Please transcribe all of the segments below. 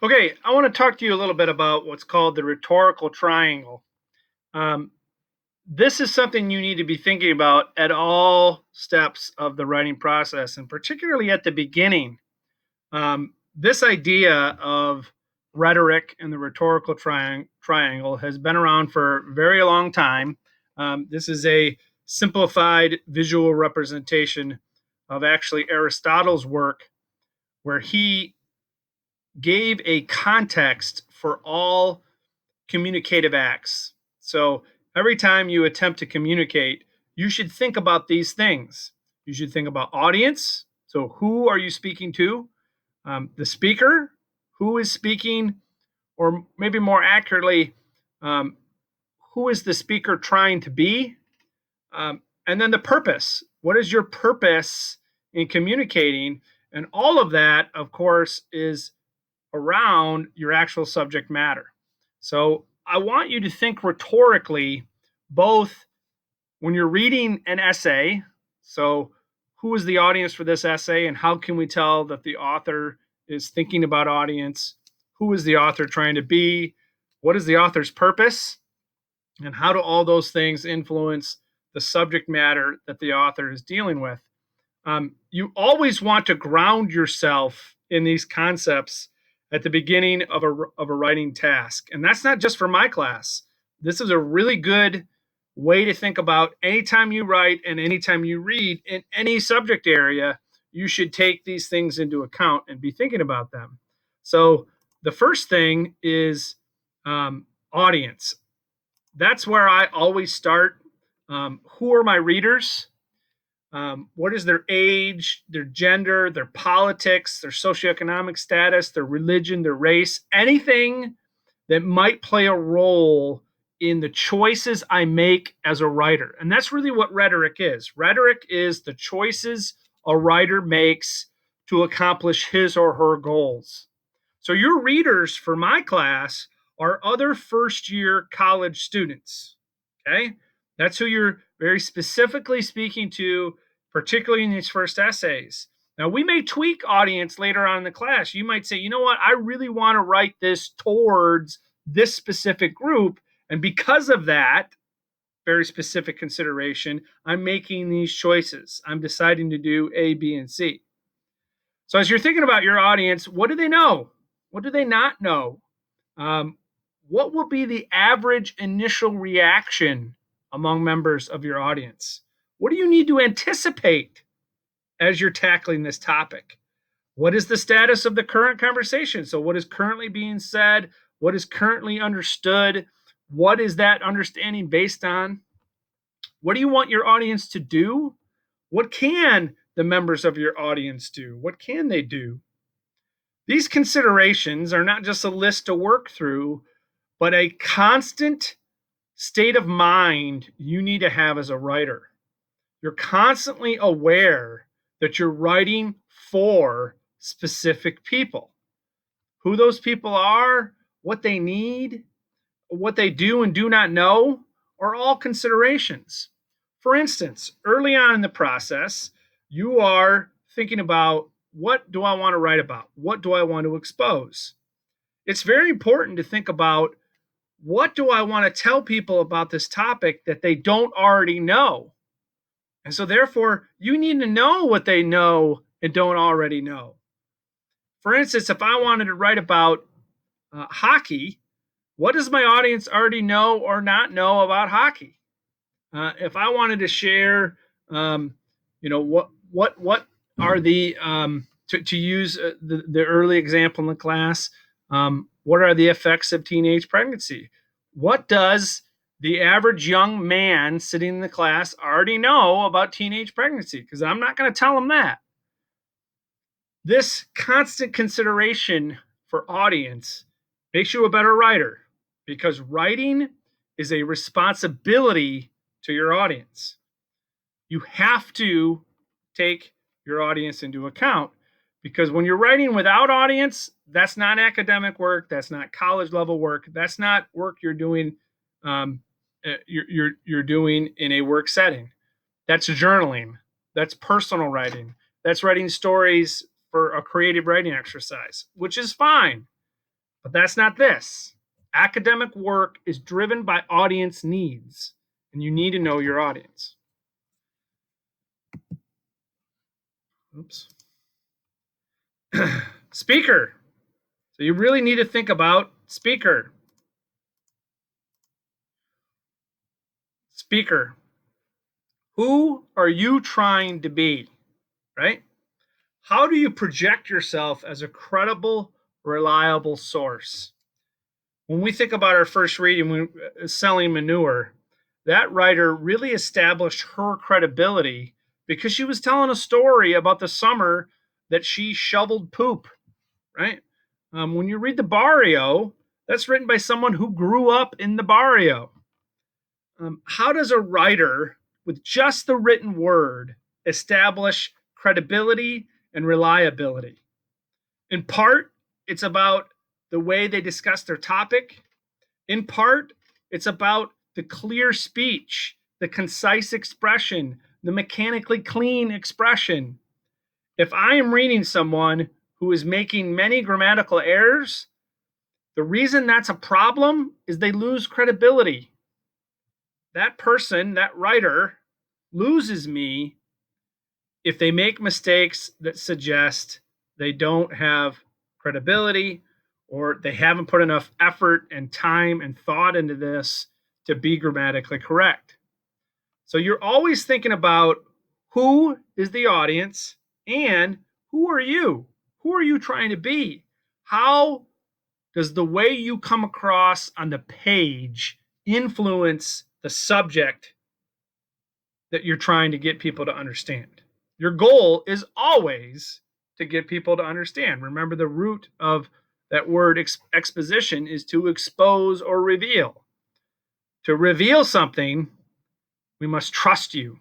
Okay, I want to talk to you a little bit about what's called the rhetorical triangle. Um, this is something you need to be thinking about at all steps of the writing process, and particularly at the beginning. This idea of rhetoric and the rhetorical triangle has been around for a very long time. This is a simplified visual representation of actually Aristotle's work, where he gave a context for all communicative acts. So every time you attempt to communicate, you should think about these things. You should think about audience. So who are you speaking to? The speaker, who is speaking, or maybe more accurately, um, who is the speaker trying to be? And then the purpose. What is your purpose in communicating? And all of that, of course, is around your actual subject matter. So I want you to think rhetorically, both when you're reading an essay. So, who is the audience for this essay, and how can we tell that the author is thinking about audience? Who is the author trying to be? What is the author's purpose? And how do all those things influence the subject matter that the author is dealing with? You always want to ground yourself in these concepts at the beginning of a writing task. And that's not just for my class. This is a really good way to think about anytime you write and anytime you read in any subject area, you should take these things into account and be thinking about them. So the first thing is audience. That's where I always start. Who are my readers? What is their age, their gender, their politics, their socioeconomic status, their religion, their race, anything that might play a role in the choices I make as a writer. And that's really what rhetoric is. Rhetoric is the choices a writer makes to accomplish his or her goals. So your readers for my class are other first year college students. Okay? That's who you're very specifically speaking to, particularly in these first essays. Now, we may tweak audience later on in the class. You might say, you know what, I really want to write this towards this specific group. And because of that very specific consideration, I'm making these choices. I'm deciding to do A, B, and C. So as you're thinking about your audience, what do they know? What do they not know? Um, what will be the average initial reaction among members of your audience? What do you need to anticipate as you're tackling this topic? What is the status of the current conversation? So, what is currently being said? What is currently understood? What is that understanding based on? What do you want your audience to do? What can the members of your audience do? What can they do? These considerations are not just a list to work through, but a constant state of mind you need to have as a writer. You're constantly aware that you're writing for specific people. Who those people are, what they need, what they do and do not know are all considerations. For instance, early on in the process, you are thinking about, what do I want to write about? What do I want to expose? It's very important to think about, what do I want to tell people about this topic that they don't already know? And so, therefore, you need to know what they know and don't already know. For instance, if I wanted to write about hockey, what does my audience already know or not know about hockey? If I wanted to share, what are the to use the early example in the class, what are the effects of teenage pregnancy? What does the average young man sitting in the class already know about teenage pregnancy? Because I'm not going to tell them that. This constant consideration for audience makes you a better writer, because writing is a responsibility to your audience. You have to take your audience into account, because when you're writing without audience, that's not academic work, that's not college level work, that's not work you're doing you're doing in a work setting. That's journaling, that's personal writing, that's writing stories for a creative writing exercise, which is fine. But that's not this. Academic work is driven by audience needs, and you need to know your audience. Oops. Speaker. So you really need to think about speaker. Speaker. Who are you trying to be? Right? How do you project yourself as a credible, reliable source? When we think about our first reading, Selling Manure, that writer really established her credibility because she was telling a story about the summer that she shoveled poop, right? When you read the barrio, that's written by someone who grew up in the barrio. How does a writer, with just the written word, establish credibility and reliability? In part, it's about the way they discuss their topic. In part, it's about the clear speech, the concise expression, the mechanically clean expression. If I am reading someone who is making many grammatical errors, the reason that's a problem is they lose credibility. That person, that writer, loses me if they make mistakes that suggest they don't have credibility or they haven't put enough effort and time and thought into this to be grammatically correct. So you're always thinking about who is the audience and who are you? Who are you trying to be? How does the way you come across on the page influence the subject that you're trying to get people to understand? Your goal is always to get people to understand. Remember, the root of that word exposition is to expose or reveal. To reveal something, we must trust you.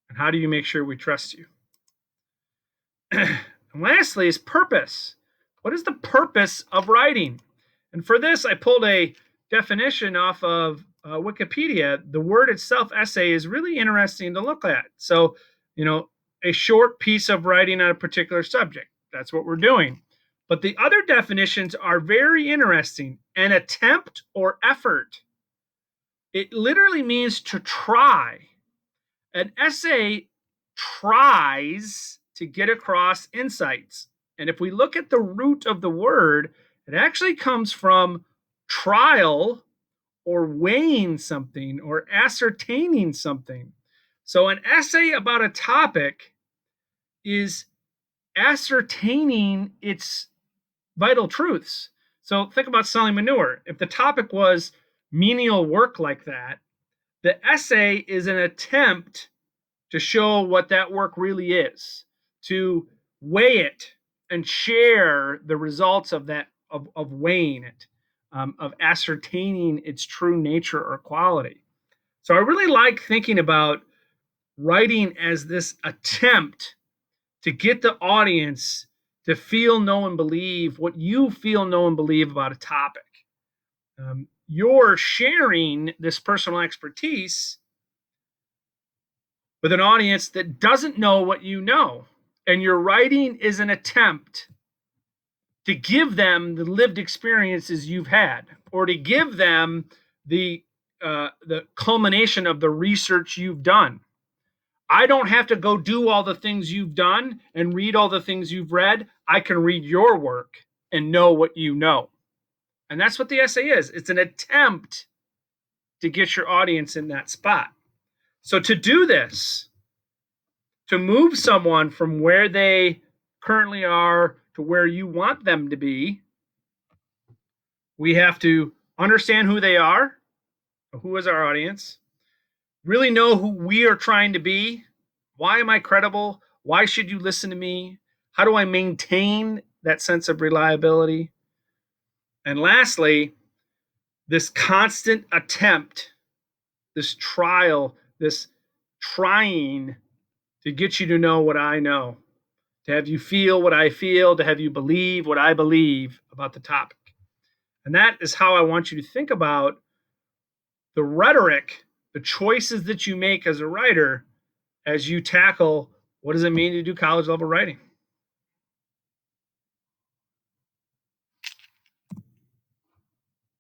And how do you make sure we trust you? And lastly is purpose. What is the purpose of writing? And for this, I pulled a definition off of Wikipedia. The word itself, essay, is really interesting to look at. So, a short piece of writing on a particular subject. That's what we're doing. But the other definitions are very interesting. An attempt or effort. It literally means to try. An essay tries to get across insights. And if we look at the root of the word, it actually comes from trial or weighing something or ascertaining something. So an essay about a topic is ascertaining its vital truths. So think about selling manure. If the topic was menial work like that, the essay is an attempt to show what that work really is, to weigh it and share the results of that, of weighing it, of ascertaining its true nature or quality. So I really like thinking about writing as this attempt to get the audience to feel, know, and believe what you feel, know, and believe about a topic. You're sharing this personal expertise with an audience that doesn't know what you know. And your writing is an attempt to give them the lived experiences you've had, or to give them the culmination of the research you've done. I don't have to go do all the things you've done and read all the things you've read. I can read your work and know what you know. And that's what the essay is. It's an attempt to get your audience in that spot. So to do this, to move someone from where they currently are to where you want them to be, we have to understand who they are, who is our audience, really know who we are trying to be. Why am I credible? Why should you listen to me? How do I maintain that sense of reliability? And lastly, this constant attempt, this trial, this trying to get you to know what I know, to have you feel what I feel, to have you believe what I believe about the topic. And that is how I want you to think about the rhetoric, the choices that you make as a writer as you tackle what does it mean to do college level writing.